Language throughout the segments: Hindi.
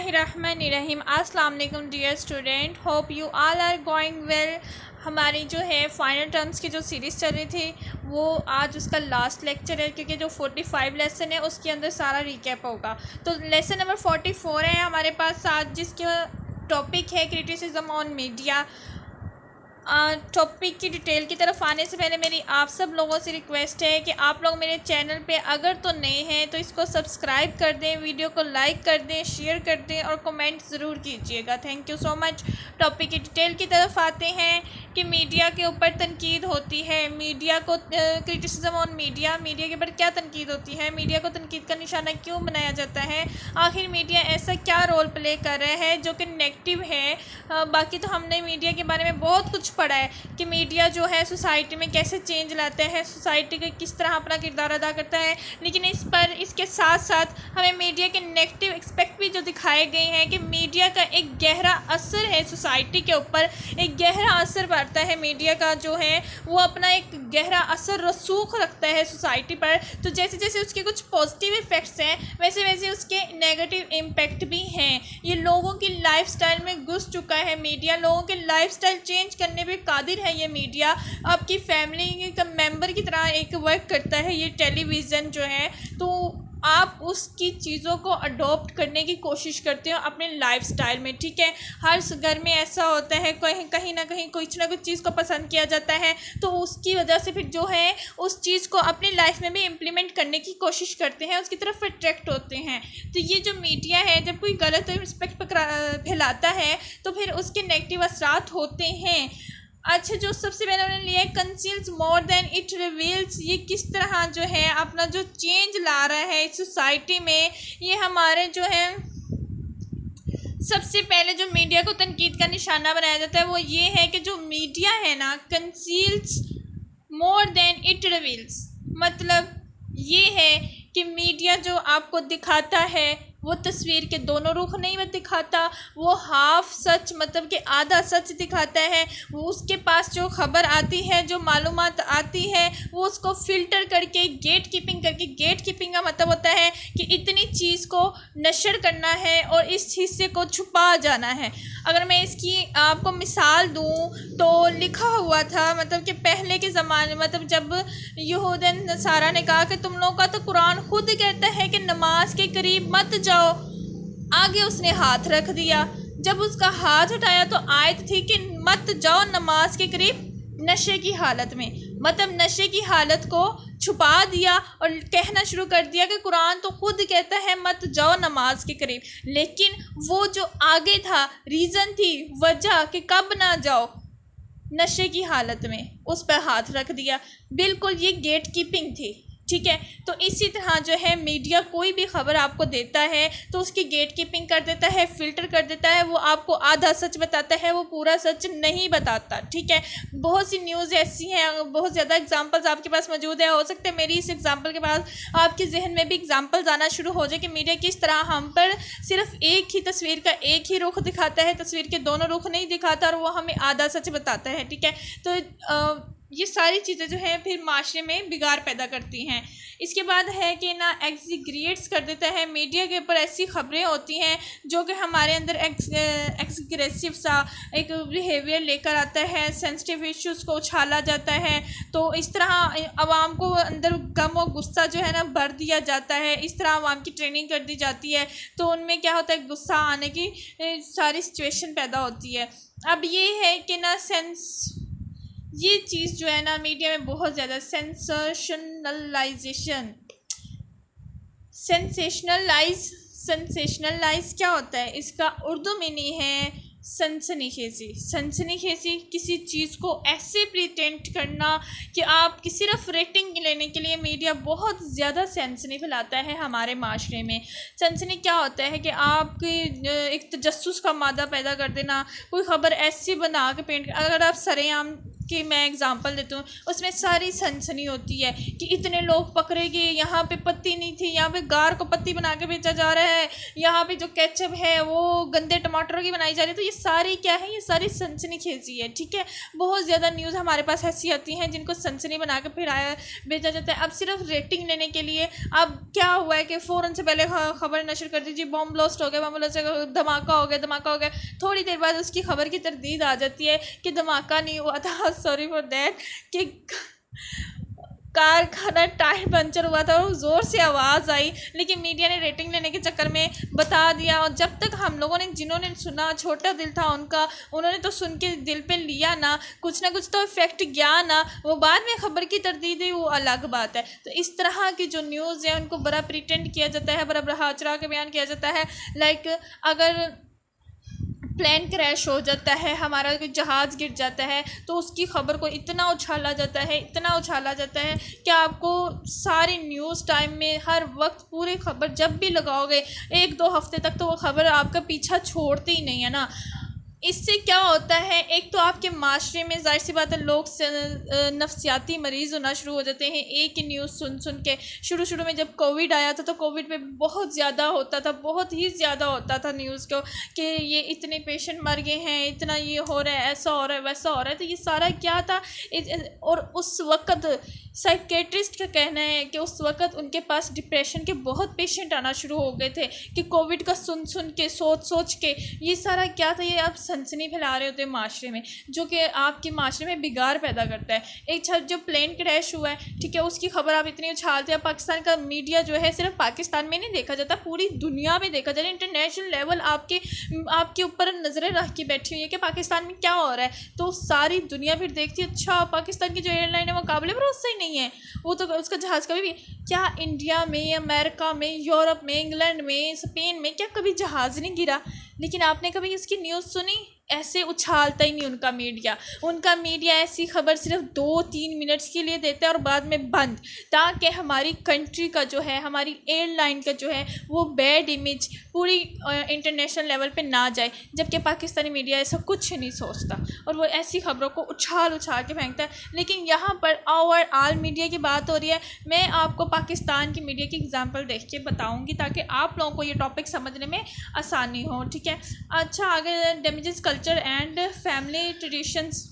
बिस्मिल्लाहिर्रहमानिर्रहीम। अस्सलाम वालेकुम dear student, hope you all are going well. हमारी जो है फाइनल टर्म्स की जो सीरीज़ चल रही थी वो आज उसका लास्ट लेक्चर है, क्योंकि जो 45 लेसन है उसके अंदर सारा रिकैप होगा। तो लेसन नंबर 44 है हमारे पास आज, जिसका टॉपिक है क्रिटिसिज्म ऑन मीडिया। टॉपिक की डिटेल की तरफ आने से पहले मेरी आप सब लोगों से रिक्वेस्ट है कि आप लोग मेरे चैनल पे अगर तो नए हैं तो इसको सब्सक्राइब कर दें, वीडियो को लाइक कर दें, शेयर कर दें और कमेंट ज़रूर कीजिएगा। Thank you so much. Topic की डिटेल की तरफ आते हैं कि मीडिया के ऊपर तनकीद होती है। मीडिया को क्रिटिसिज्म ऑन मीडिया, मीडिया के ऊपर क्या तनकीद होती है, मीडिया को तनकीद का निशाना क्यों बनाया जाता है, आखिर मीडिया ऐसा क्या रोल प्ले कर रहा है जो कि नेगेटिव है। बाकी तो हमने मीडिया के बारे में बहुत कुछ पढ़ा है कि मीडिया जो है सोसाइटी में कैसे चेंज लाता है, सोसाइटी का किस तरह अपना किरदार अदा करता है। लेकिन इसके साथ साथ हमें मीडिया के नेगेटिव एस्पेक्ट भी जो दिखाए गए हैं कि मीडिया का एक गहरा असर है सोसाइटी के ऊपर, एक गहरा असर पड़ता है मीडिया का जो है वो अपना एक गहरा असर रसूख रखता है सोसाइटी पर। तो जैसे जैसे उसके कुछ पॉजिटिव इफ़ेक्ट्स हैं वैसे वैसे उसके नेगेटिव इम्पैक्ट भी हैं। ये लोगों की लाइफस्टाइल में घुस चुका है मीडिया, लोगों के लाइफस्टाइल चेंज करने पे कादिर है ये मीडिया। आपकी फैमिली का मेंबर की तरह एक वर्क करता है ये टेलीविज़न जो है। तो आप उसकी चीज़ों को अडॉप्ट करने की कोशिश करते हो अपने लाइफस्टाइल में, ठीक है। हर घर में ऐसा होता है, कहीं ना कहीं कुछ ना कुछ चीज़ को पसंद किया जाता है, तो उसकी वजह से फिर जो है उस चीज़ को अपनी लाइफ में भी इम्प्लीमेंट करने की कोशिश करते हैं, उसकी तरफ अट्रैक्ट होते हैं। तो ये जो मीडिया है जब कोई गलत रिस्पेक्ट फैलाता है तो फिर उसके नेगेटिव असरात होते हैं। अच्छा, जो सबसे पहले उन्होंने लिया है conceals more than it reveals. ये किस तरह जो है अपना जो चेंज ला रहा है इस सोसाइटी में। ये हमारे जो है सबसे पहले जो मीडिया को तनकीद का निशाना बनाया जाता है वो ये है कि जो मीडिया है ना conceals more than it reveals. मतलब ये है कि मीडिया जो आपको दिखाता है वो तस्वीर के दोनों रुख नहीं दिखाता, वो हाफ सच मतलब कि आधा सच दिखाता है। वो उसके पास जो खबर आती है, जो मालूमात आती है, वो उसको फ़िल्टर करके गेट कीपिंग करके, गेट कीपिंग का मतलब होता है कि इतनी चीज़ को नशर करना है और इस हिस्से को छुपा जाना है। अगर मैं इसकी आपको मिसाल दूँ तो लिखा हुआ था मतलब कि पहले के ज़माने मतलब जब यहूद नसारा ने कहा कि तुम लोगों का तो कुरान खुद कहता है कि नमाज के करीब मत जाओ, आगे उसने हाथ रख दिया। जब उसका हाथ उठाया तो आयत थी कि मत जाओ नमाज के करीब नशे की हालत में, मतलब नशे की हालत को छुपा दिया और कहना शुरू कर दिया कि कुरान तो खुद कहता है मत जाओ नमाज के करीब। लेकिन वो जो आगे था रीज़न थी, वजह कि कब ना जाओ नशे की हालत में, उस पर हाथ रख दिया। बिल्कुल ये गेट कीपिंग थी, ठीक है। तो इसी तरह जो है मीडिया कोई भी ख़बर आपको देता है तो उसकी गेट कीपिंग कर देता है, फ़िल्टर कर देता है, वो आपको आधा सच बताता है, वो पूरा सच नहीं बताता, ठीक है। बहुत सी न्यूज़ ऐसी हैं, बहुत ज़्यादा एग्जांपल्स आपके पास मौजूद है। हो सकता है मेरी इस एग्जांपल के बाद आपके जहन में भी एग्जांपल्स आना शुरू हो जाए कि मीडिया किस तरह हम पर सिर्फ एक ही तस्वीर का एक ही रुख दिखाता है, तस्वीर के दोनों रुख नहीं दिखाता और वो हमें आधा सच बताता है, ठीक है। तो ये सारी चीज़ें जो हैं फिर माशरे में बिगाड़ पैदा करती हैं। इसके बाद है कि ना एग्जीग्रेट्स कर देता है। मीडिया के ऊपर ऐसी ख़बरें होती हैं जो कि हमारे अंदर एग्रेसिव सा एक बिहेवियर लेकर आता है, सेंसिटिव इश्यूज़ को उछाला जाता है। तो इस तरह आवाम को अंदर गम और गुस्सा जो है ना भर दिया जाता है, इस तरह आवाम की ट्रेनिंग कर दी जाती है। तो उनमें क्या होता है, गुस्सा आने की सारी सिचुएशन पैदा होती है। अब ये है कि ना ये चीज़ जो है ना मीडिया में बहुत ज़्यादा सेंसेशनलाइज क्या होता है, इसका उर्दू मीनिंग है सनसनीखेज़ी। सनसनीखेज़ी किसी चीज़ को ऐसे प्रिटेंड करना कि आपकी सिर्फ रेटिंग लेने के लिए मीडिया बहुत ज़्यादा सनसनी फैलाता है हमारे माशरे में। सनसनी क्या होता है कि आपकी एक तजस्सुस का मादा पैदा कर देना, कोई ख़बर ऐसी बना के पेंट, अगर आप सरेआम की मैं एग्जांपल देती हूँ, उसमें सारी सनसनी होती है कि इतने लोग पकड़े गए, यहाँ पे पत्ती नहीं थी, यहाँ पे गार को पत्ती बना के बेचा जा रहा है, यहाँ पे जो केचप है वो गंदे टमाटरों की बनाई जा रही है। तो ये सारी क्या है, ये सारी सनसनी खेजी है, ठीक है। बहुत ज़्यादा न्यूज़ हमारे पास ऐसी आती हैं जिनको सनसनी बना के फिर बेचा जाता है। अब सिर्फ रेटिंग लेने के लिए अब क्या हुआ है कि फ़ौरन से पहले खबर नशर कर दीजिए, बॉम्ब ब्लास्ट हो गया, बॉम्ब ब्लास्ट, धमाका हो गया, धमाका हो गया। थोड़ी देर बाद उसकी खबर की तरदीद आ जाती है कि धमाका नहीं हुआ था, सॉरी फॉर दैट, कि कारखाना टायर पंचर हुआ था और ज़ोर से आवाज़ आई, लेकिन मीडिया ने रेटिंग लेने के चक्कर में बता दिया। और जब तक हम लोगों ने, जिन्होंने सुना, छोटा दिल था उनका, उन्होंने तो सुन के दिल पे लिया ना, कुछ तो इफेक्ट गया ना, वो बाद में खबर की तरदीद है, वो अलग बात है। तो इस तरह की जो न्यूज़ है उनको बड़ा प्रिटेंड किया जाता है, बड़ा बढ़ा चढ़ा के बयान किया जाता है। लाइक अगर प्लेन क्रैश हो जाता है, हमारा कोई जहाज़ गिर जाता है, तो उसकी खबर को इतना उछाला जाता है, इतना उछाला जाता है कि आपको सारी न्यूज़ टाइम में हर वक्त पूरी खबर जब भी लगाओगे 1-2 हफ्ते तक, तो वो खबर आपका पीछा छोड़ती ही नहीं है ना। इससे क्या होता है, एक तो आपके माशरे में जाहिर सी बात है लोग नफ्सियाती मरीज़ होना शुरू हो जाते हैं एक ही न्यूज़ सुन के। शुरू में जब कोविड आया था तो कोविड में बहुत ज़्यादा होता था, बहुत ही ज़्यादा होता था न्यूज़ को कि ये इतने पेशेंट मर गए हैं, इतना ये हो रहा है, ऐसा हो रहा है, वैसा हो रहा है। तो ये सारा क्या था, और उस वक़्त साइकेट्रिस्ट का कहना है कि उस वक़्त उनके पास डिप्रेशन के बहुत पेशेंट आना शुरू हो गए थे कि कोविड का सुन के सोच के। ये सारा क्या था, ये आप सनसनी फैला रहे होते हैं माशरे में, जो कि आपके माशरे में बिगाड़ पैदा करता है। एक छत जो प्लेन क्रैश हुआ है, ठीक है, उसकी खबर आप इतनी उछालते हैं। पाकिस्तान का मीडिया जो है सिर्फ पाकिस्तान में नहीं देखा जाता, पूरी दुनिया में देखा जाता है। इंटरनेशनल लेवल आपके ऊपर नज़रें रख के बैठी हुई है कि पाकिस्तान में क्या हो रहा है, तो सारी दुनिया फिर देखती है, अच्छा पाकिस्तान की जो एयरलाइन है वो काबिल भरोसा ही नहीं है, वो तो उसका जहाज़ कभी भी, क्या इंडिया में, अमेरिका में, यूरोप में, इंग्लैंड में, स्पेन में क्या कभी जहाज़ नहीं गिरा? लेकिन आपने कभी इसकी न्यूज़ सुनी? ऐसे उछालता ही नहीं उनका मीडिया ऐसी खबर सिर्फ 2-3 मिनट्स के लिए देता है और बाद में बंद, ताकि हमारी कंट्री का जो है, हमारी एयरलाइन का जो है वो बैड इमेज पूरी इंटरनेशनल लेवल पे ना जाए। जबकि पाकिस्तानी मीडिया ऐसा कुछ नहीं सोचता और वो ऐसी खबरों को उछाल के फेंकता है। लेकिन यहाँ पर ओवरऑल मीडिया की बात हो रही है, मैं आपको पाकिस्तान की मीडिया की एग्जाम्पल देख के बताऊँगी ताकि आप लोगों को ये टॉपिक समझने में आसानी हो, ठीक है। अच्छा, आगे damages culture and family traditions.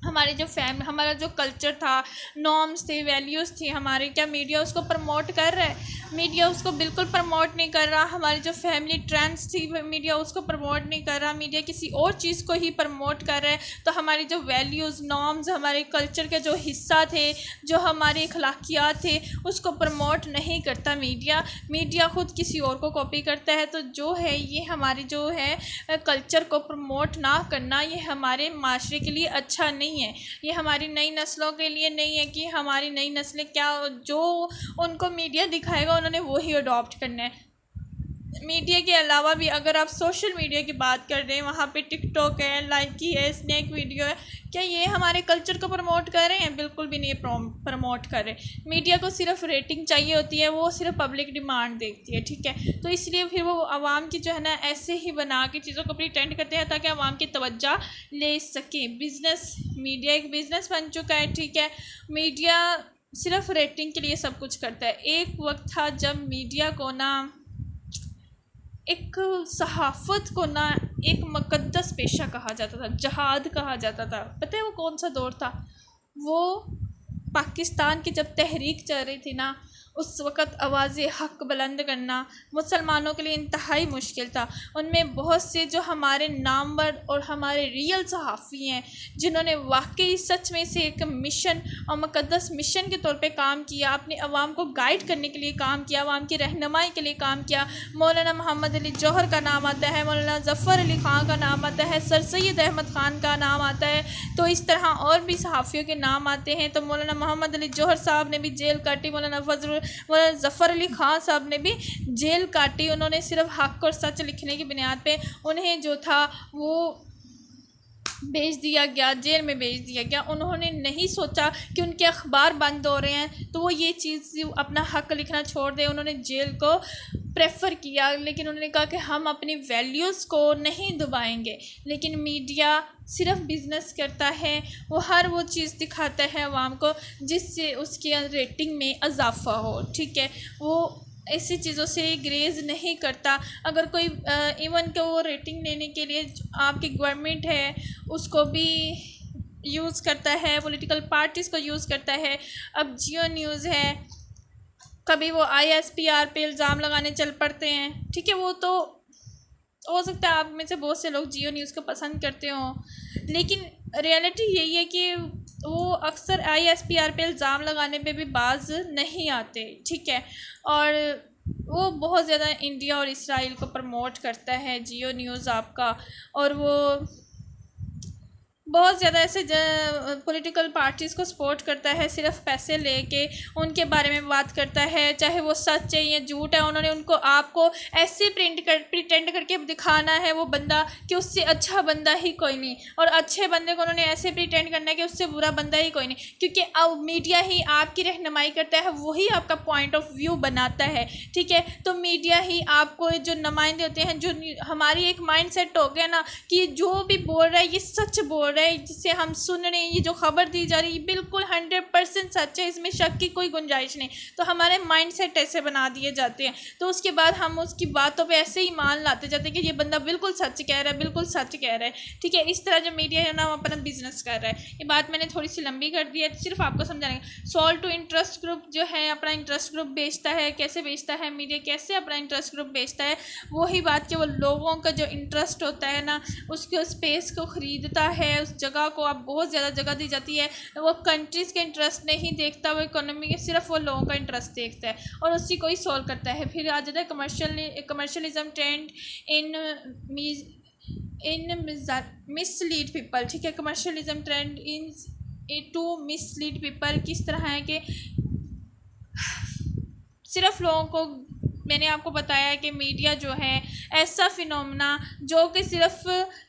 हमारा जो कल्चर था, नॉर्म्स थे, वैल्यूज़ थी हमारे, क्या मीडिया उसको प्रमोट कर रहा है? मीडिया उसको बिल्कुल प्रमोट नहीं कर रहा। हमारी जो फैमिली ट्रेंड्स थी, मीडिया उसको प्रमोट नहीं कर रहा, मीडिया किसी और चीज़ को ही प्रमोट कर रहा है। तो हमारी जो वैल्यूज़, नॉर्म्स, हमारे कल्चर के जो हिस्सा थे, जो हमारे अखलाकियात थे, उसको प्रमोट नहीं करता मीडिया ख़ुद किसी और को कॉपी करता है। तो जो है ये हमारी जो है कल्चर को प्रमोट ना करना, ये हमारे माशरे के लिए अच्छा नहीं है, ये हमारी नई नस्लों के लिए नहीं है कि हमारी नई नस्लें क्या, जो उनको मीडिया दिखाएगा उन्होंने वही अडॉप्ट करना है। मीडिया के अलावा भी अगर आप सोशल मीडिया की बात कर रहे हैं, वहाँ पे टिकटॉक है, लाइकी है, स्नैक वीडियो है, क्या ये हमारे कल्चर को प्रमोट कर रहे हैं? बिल्कुल भी नहीं प्रमोट कर रहे। मीडिया को सिर्फ रेटिंग चाहिए होती है, वो सिर्फ पब्लिक डिमांड देखती है, ठीक है। तो इसलिए फिर वो आवाम की जो है ना ऐसे ही बना के चीज़ों को प्रिटेंड करते हैं ताकि आवाम की तवज्जो ले सके। मीडिया एक बिज़नेस बन चुका है, ठीक है। मीडिया सिर्फ रेटिंग के लिए सब कुछ करता है। एक वक्त था जब मीडिया को ना, एक सहाफ़त को ना, एक मुक़द्दस पेशा कहा जाता था, जहाद कहा जाता था। पता है वो कौन सा दौर था? वो पाकिस्तान की जब तहरीक चल रही थी ना, उस वक़्त आवाज़ हक़ बुलंद करना मुसलमानों के लिए इंतहाई मुश्किल था। उनमें बहुत से जो हमारे नामवर और हमारे रियल सहाफ़ी हैं, जिन्होंने वाकई सच में से एक मिशन और मुक़द्दस मिशन के तौर पे काम किया, अपने अवाम को गाइड करने के लिए काम किया, अवाम की रहनुमाई के लिए काम किया। मौलाना मोहम्मद अली जौहर का नाम आता है, मौलाना ज़फ़र अली ख़ान का नाम आता है, सर सैयद अहमद ख़ान का नाम आता है। तो इस तरह और भी सहाफ़ियों के नाम आते हैं। तो मौलाना मोहम्मद अली जौहर साहब ने भी जेल काटी, मौलाना ज़फ़र अली ख़ान साहब ने भी जेल काटी। उन्होंने सिर्फ हक़ और सच लिखने की बुनियाद पे उन्हें जो था वो भेज दिया गया, जेल में भेज दिया गया। उन्होंने नहीं सोचा कि उनके अखबार बंद हो रहे हैं तो वो ये चीज़ अपना हक लिखना छोड़ दें, उन्होंने जेल को प्रेफर किया। लेकिन उन्होंने कहा कि हम अपनी वैल्यूज़ को नहीं दबाएंगे। लेकिन मीडिया सिर्फ बिज़नेस करता है, वो हर वो चीज़ दिखाता है आवाम को जिससे उसकी रेटिंग में इजाफा हो, ठीक है। वो ऐसी चीज़ों से ग्रेज नहीं करता। अगर कोई इवन के वो रेटिंग लेने के लिए आपकी गवर्नमेंट है उसको भी यूज़ करता है, पॉलिटिकल पार्टीज़ को यूज़ करता है। अब जियो न्यूज़ है, कभी वो ISPR पे इल्ज़ाम लगाने चल पड़ते हैं, ठीक है। वो तो हो सकता है आप में से बहुत से लोग जियो न्यूज़ को पसंद करते हों, लेकिन रियलिटी यही है कि वो अक्सर ISPR पे इल्ज़ाम लगाने पे भी बाज नहीं आते, ठीक है। और वो बहुत ज़्यादा इंडिया और इसराइल को प्रमोट करता है जियो न्यूज़ आपका, और वो बहुत ज़्यादा ऐसे पॉलिटिकल पार्टीज़ को सपोर्ट करता है, सिर्फ पैसे लेके उनके बारे में बात करता है, चाहे वो सच है या झूठ है। उन्होंने उनको आपको ऐसे प्रिटेंड करके दिखाना है वो बंदा कि उससे अच्छा बंदा ही कोई नहीं, और अच्छे बंदे को उन्होंने ऐसे प्रिटेंड करना है कि उससे बुरा बंदा ही कोई नहीं, क्योंकि अब मीडिया ही आपकी रहनुमाई करता है, वही आपका पॉइंट ऑफ व्यू बनाता है, ठीक है। तो मीडिया ही आपको जो नुमाइंदे होते हैं, जो हमारी एक माइंड सेट हो गया ना कि जो भी बोल रहा है ये सच बोल रहा है, जिसे हम सुन रहे हैं, ये जो खबर दी जा रही है बिल्कुल 100% सच है, इसमें शक की कोई गुंजाइश नहीं। तो हमारे माइंड सेट ऐसे बना दिए जाते हैं, तो उसके बाद हम उसकी बातों पे ऐसे ही मान लाते जाते हैं कि ये बंदा बिल्कुल सच कह रहा है, बिल्कुल सच कह रहा है, ठीक है। इस तरह जो मीडिया है ना अपना बिजनेस कर रहा है। ये बात मैंने थोड़ी सी लंबी कर दी है, सिर्फ आपको समझाने। सॉल्व टू इंटरेस्ट ग्रुप जो है अपना इंटरेस्ट ग्रुप बेचता है, कैसे बेचता है मीडिया, कैसे अपना इंटरेस्ट ग्रुप बेचता है, वही बात कि वो लोगों का जो इंटरेस्ट होता है ना उसके स्पेस को ख़रीदता है, उस जगह को आप बहुत ज़्यादा जगह दी जाती है। वो कंट्रीज़ के इंटरेस्ट नहीं देखता, वो इकोनॉमी के सिर्फ वो लोगों का इंटरेस्ट देखता है और उसी को ही सॉल्व करता है। फिर आ जाता है commercialism trend in mislead people, ठीक है। Commercialism trend into mislead people किस तरह है कि सिर्फ लोगों को, मैंने आपको बताया कि मीडिया जो है ऐसा फिनोमेना जो कि सिर्फ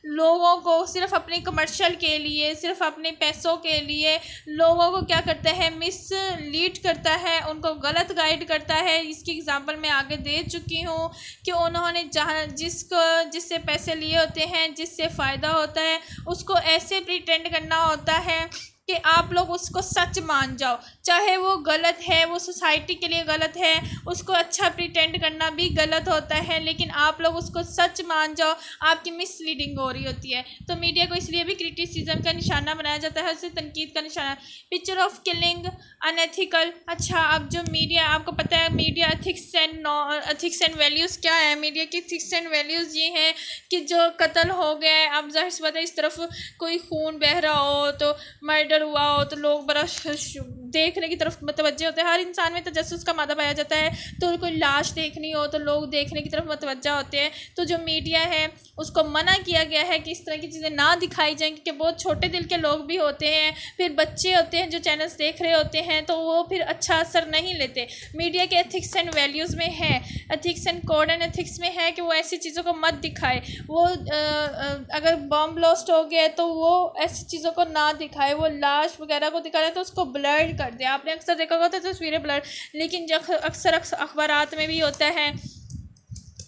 लोगों को सिर्फ अपने कमर्शियल के लिए, सिर्फ अपने पैसों के लिए लोगों को क्या करता है, मिसलीड करता है, उनको गलत गाइड करता है। इसकी एग्जांपल मैं आगे दे चुकी हूँ कि उन्होंने जिससे पैसे लिए होते हैं, जिससे फ़ायदा होता है, उसको ऐसे प्रिटेंड करना होता है कि आप लोग उसको सच मान जाओ, चाहे वो गलत है, वो सोसाइटी के लिए गलत है, उसको अच्छा प्रिटेंड करना भी गलत होता है, लेकिन आप लोग उसको सच मान जाओ, आपकी मिसलीडिंग हो रही होती है। तो मीडिया को इसलिए भी क्रिटिसिज्म का निशाना बनाया जाता है, उससे तनकीद का निशाना। Picture of killing unethical. अच्छा, अब जो मीडिया, आपको पता है मीडिया एथिक्स एंड वैल्यूज़ क्या है। मीडिया की एथिक्स एंड वैल्यूज़ ये हैं कि जो कत्ल हो गया है, अब जाहिर सी बात है इस तरफ कोई खून बह रहा हो तो मर्डर हुआ हो तो लोग बड़ा देखने की तरफ मतवज्जे होते हैं। हर इंसान में तजस्सुस का मादा पाया जाता है, तो कोई लाश देखनी हो तो लोग देखने की तरफ मतवज्जा होते हैं। तो जो मीडिया है उसको मना किया गया है कि इस तरह की चीज़ें ना दिखाई जाएं, क्योंकि बहुत छोटे दिल के लोग भी होते हैं, फिर बच्चे होते हैं जो चैनल्स देख रहे होते हैं, तो वो फिर अच्छा असर नहीं लेते। मीडिया के एथिक्स एंड वैल्यूज़ में है, ethics and code and ethics में है कि वो ऐसी चीज़ों को मत दिखाए। वो अगर बॉम्ब ब्लास्ट हो गया तो वो ऐसी चीज़ों को ना दिखाए, वो लाश वगैरह को दिखा रहे तो उसको ब्लर कर दे। आपने अक्सर देखा होगा तो तस्वीरें ब्लर, लेकिन जब अक्सर अखबारात में भी होता है,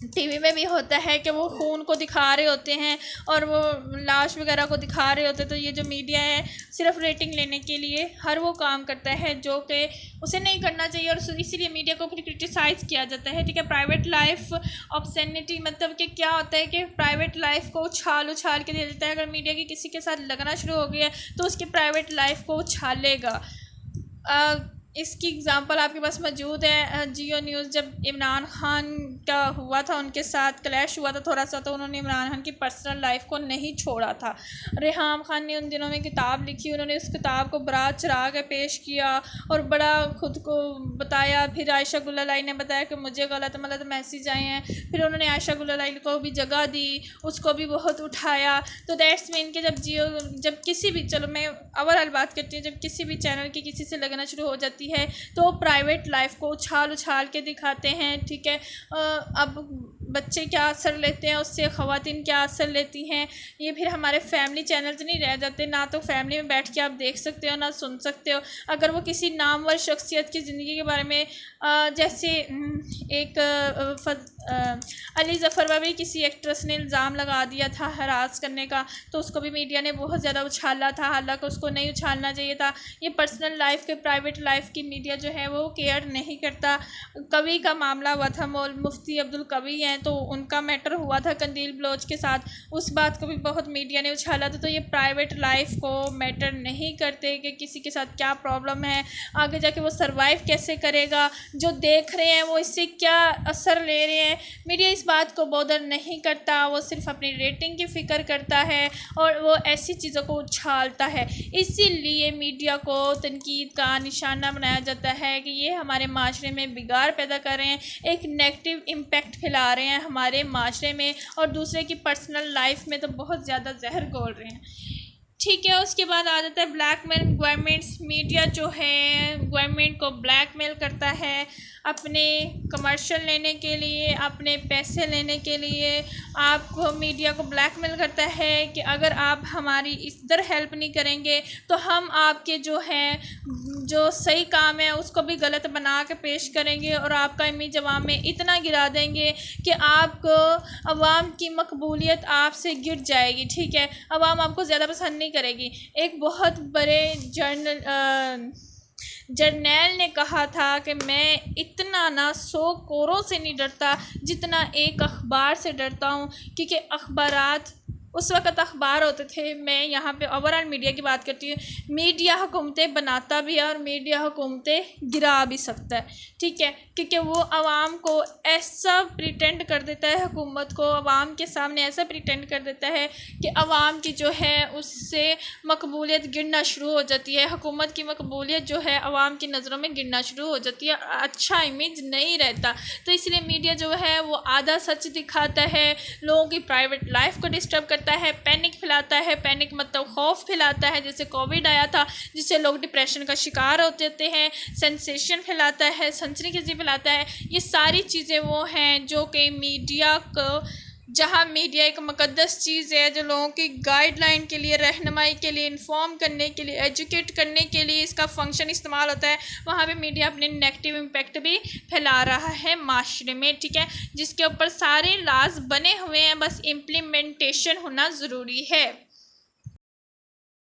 टीवी में भी होता है कि वो खून को दिखा रहे होते हैं और वो लाश वगैरह को दिखा रहे होते हैं। तो ये जो मीडिया है सिर्फ रेटिंग लेने के लिए हर वो काम करता है जो कि उसे नहीं करना चाहिए, और इसीलिए मीडिया को फिर क्रिटिसाइज़ किया जाता है, ठीक है। प्राइवेट लाइफ ऑब्ससेनिटी, मतलब कि क्या होता है कि प्राइवेट लाइफ को उछाल के दे देता है। अगर मीडिया की किसी के साथ लगना शुरू हो गया तो उसकी प्राइवेट लाइफ को उछालेगा। इसकी एग्ज़ाम्पल आपके पास मौजूद है। जियो न्यूज़ जब इमरान खान का हुआ था, उनके साथ क्लैश हुआ था थोड़ा सा, तो उन्होंने इमरान खान की पर्सनल लाइफ को नहीं छोड़ा था। रेहाम खान ने उन दिनों में किताब लिखी, उन्होंने उस किताब को बरात चढ़ा के पेश किया और बड़ा खुद को बताया। फिर आयशा गुल्लाई ने बताया कि मुझे गलत मैसेज आए हैं, फिर उन्होंने आयशा गुल्लाई को भी जगह दी, उसको भी बहुत उठाया। तो दैट्स मीन कि जब किसी भी, चलो मैं ओवरऑल बात करती हूँ, जब किसी भी चैनल की किसी से लगना शुरू हो जाती है तो प्राइवेट लाइफ को उछाल के दिखाते हैं, ठीक है। अब बच्चे क्या असर लेते हैं उससे, ख़वातीन क्या असर लेती हैं, ये फिर हमारे फैमिली चैनल्स नहीं रह जाते। ना तो फैमिली में बैठ के आप देख सकते हो ना सुन सकते हो। अगर वो किसी नामवर शख्सियत की ज़िंदगी के बारे में जैसे एक अली ज़फ़र पर भी किसी एक्ट्रेस ने इल्ज़ाम लगा दिया था हरास करने का, तो उसको भी मीडिया ने बहुत ज़्यादा उछाला था, हालांकि उसको नहीं उछालना चाहिए था। ये पर्सनल लाइफ के, प्राइवेट लाइफ की मीडिया जो है वो केयर नहीं करता। कवि का मामला हुआ था, मुफ्ती अब्दुल कवि हैं, तो उनका मैटर हुआ था कंदील बलोच के साथ, उस बात को भी बहुत मीडिया ने उछाला था। तो ये प्राइवेट लाइफ को मैटर नहीं करते कि किसी के साथ क्या प्रॉब्लम है, आगे जाके वो सर्वाइव कैसे करेगा, जो देख रहे हैं वो इससे क्या असर ले रहे हैं। मीडिया इस बात को बॉदर नहीं करता, वो सिर्फ अपनी रेटिंग की फ़िक्र करता है और वो ऐसी चीज़ों को उछालता है। इसीलिए मीडिया को तनकीद का निशाना बनाया जाता है कि ये हमारे माशरे में बिगाड़ पैदा कर रहे हैं, एक नेगेटिव इम्पैक्ट फैला रहे हैं हमारे माशरे में, और दूसरे की पर्सनल लाइफ में तो बहुत ज़्यादा जहर घोल रहे हैं। ठीक है, उसके बाद आ जाता है ब्लैकमेल। गवर्नमेंट्स, मीडिया जो है गवर्नमेंट को ब्लैकमेल करता है अपने कमर्शियल लेने के लिए, अपने पैसे लेने के लिए। आपको मीडिया को ब्लैकमेल करता है कि अगर आप हमारी इधर हेल्प नहीं करेंगे तो हम आपके जो है जो सही काम है उसको भी गलत बना के पेश करेंगे और आपका इमेज अवाम में इतना गिरा देंगे कि आपको अवाम की मकबूलियत आपसे गिर जाएगी। ठीक है, अवाम आपको ज़्यादा पसंद नहीं करेगी। एक बहुत बड़े जर्नैल ने कहा था कि मैं इतना ना 100 कोरों से नहीं डरता जितना एक अखबार से डरता हूँ, क्योंकि अखबारात उस वक़्त अखबार होते थे। मैं यहाँ पे ओवरऑल मीडिया की बात करती हूँ। मीडिया हुकूमतें बनाता भी है और मीडिया हुकूमतें गिरा भी सकता है। ठीक है, क्योंकि वो आवाम को ऐसा प्रिटेंड कर देता है, हुकूमत को आवाम के सामने ऐसा प्रिटेंड कर देता है कि आवाम की जो है उससे मकबूलियत गिरना शुरू हो जाती है। हुकूमत की मकबूलियत जो है आवाम की नज़रों में गिरना शुरू हो जाती है, अच्छा इमेज नहीं रहता। तो इसलिए मीडिया जो है वो आधा सच दिखाता है, लोगों की प्राइवेट लाइफ को डिस्टर्ब करता है, पैनिक फैलाता है। पैनिक मतलब खौफ फैलाता है, जैसे कोविड आया था जिससे लोग डिप्रेशन का शिकार हो जाते हैं। सेंसेशन फैलाता है, सनसनीखेज़ी फैलाता है। ये सारी चीज़ें वो हैं जो कि मीडिया को, जहाँ मीडिया एक मुक़द्दस चीज़ है जो लोगों की गाइडलाइन के लिए, रहनुमाई के लिए, इन्फॉर्म करने के लिए, एजुकेट करने के लिए इसका फंक्शन इस्तेमाल होता है, वहाँ पे मीडिया अपने नेगेटिव इम्पैक्ट भी फैला रहा है माशरे में। ठीक है, जिसके ऊपर सारे लाज बने हुए हैं, बस इम्प्लीमेंटेशन होना ज़रूरी है।